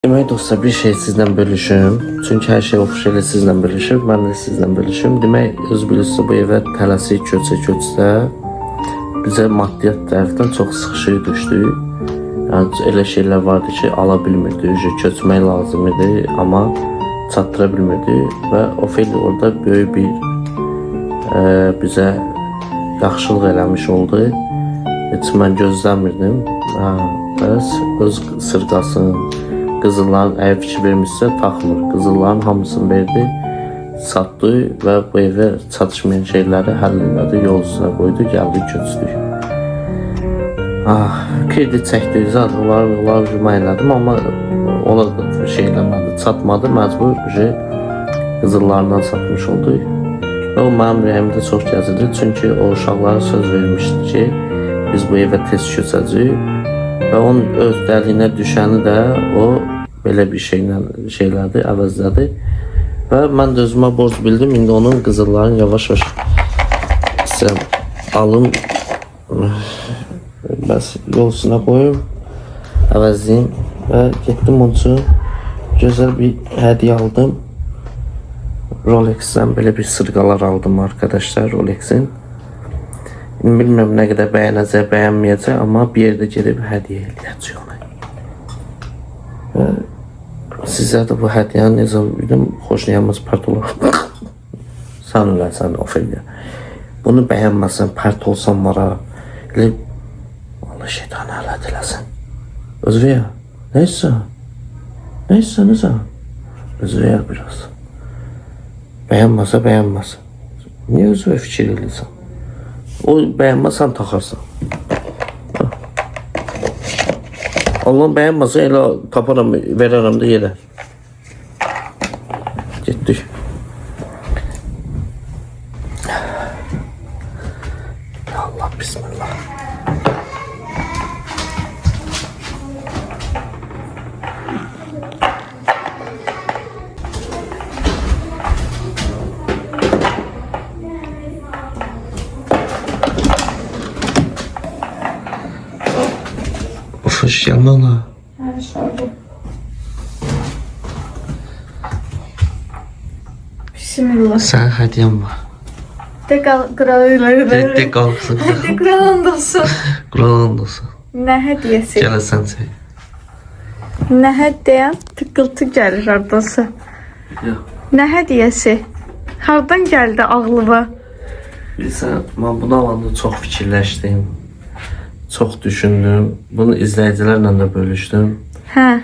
Demək dostlar, bir şey sizlə bölüşüm. Çünki hər şey ofişiyeli sizlə bölüşür, mən də sizlə bölüşüm. Demək, öz bilirsiniz, bu evə tələsik köçə-köçdə bizə maddiyyat tərəfdən çox sıxışıq düşdü. Yəni, elə şeylər vardı ki, ala bilmirdik, köçmək lazım idi, amma çatdıra bilmirdik. Və Ofeliya orada böyük bir bizə yaxşılıq eləmiş oldu. Heç mən gözləmirdim. Bəs öz sırqasını, qızılların əgər fikir vermişsə taxmır. Qızılların hamısını verdi, satdı və bu evə çatışmayan şeyləri həll elədi, yol üstünə qoydu, gəldi, köçdük. Kredi çəkdik, zaten onlar rüma elədim, amma ona da şey eləmədi, çatmadı, məcbur qızıllarından satmış oldu. Və o mənim ürəyimdə çox gəzirdi, çünki o uşaqlara söz vermişdi ki, biz bu evə tez köçəcəyik. Və onun öz dəliyinə düşəni də o belə bir şeylərdir, əvəzlədi. Və mən də özümə borc bildim. İndi onun qızıllarını yavaş-yavaş alım, bəs yol üstünə qoyum, əvəzliyim və getdim onun üçün gözəl bir hədiyyə aldım. Rolex'dən belə bir sırqalar aldım arkadaşlar, Rolex'in. Bilmiyorum ne kadar beğenəcək, beğenmeyəcək, amma bir yerdə gedib hədiyyə eləyəcək ona. Sizə də bu hədiyyəni necə bildim, xoşlayamaz pərt olur. Sən öləsən, Ofeliya. Bunu bəyənməsən, pərt olsan var ha. Elə, Allah şeytanı ələt eləsin. Özvəyə, nə hissən? Nə hissən, necə? Özvəyə biraz. Bəyənməsə, bəyənməsin. Niyə özvəyə fikir eləyirsən? O bəyənməsən taxarsan. Allah'ın bəyənməsə elə taparam, verərəm də yerə. Getdik. Allah bismillah. Hoş geldin ana. Hoş bulduk. Bismillah. Sen hediyen var. De kralları. De kalksın. De kralın olsun. Kur'an olsun. Ne hediyesi? Gel sen çek. Ne hediyen? Tıkıltı gelir hardası. Yok. Ne hediyesi? Hardan geldi ağlıma? Bilirsən, mən bunu alanda çox fikirləşdim. Çox düşündüm. Bunu izləyicilərlə də bölüşdüm. Hə.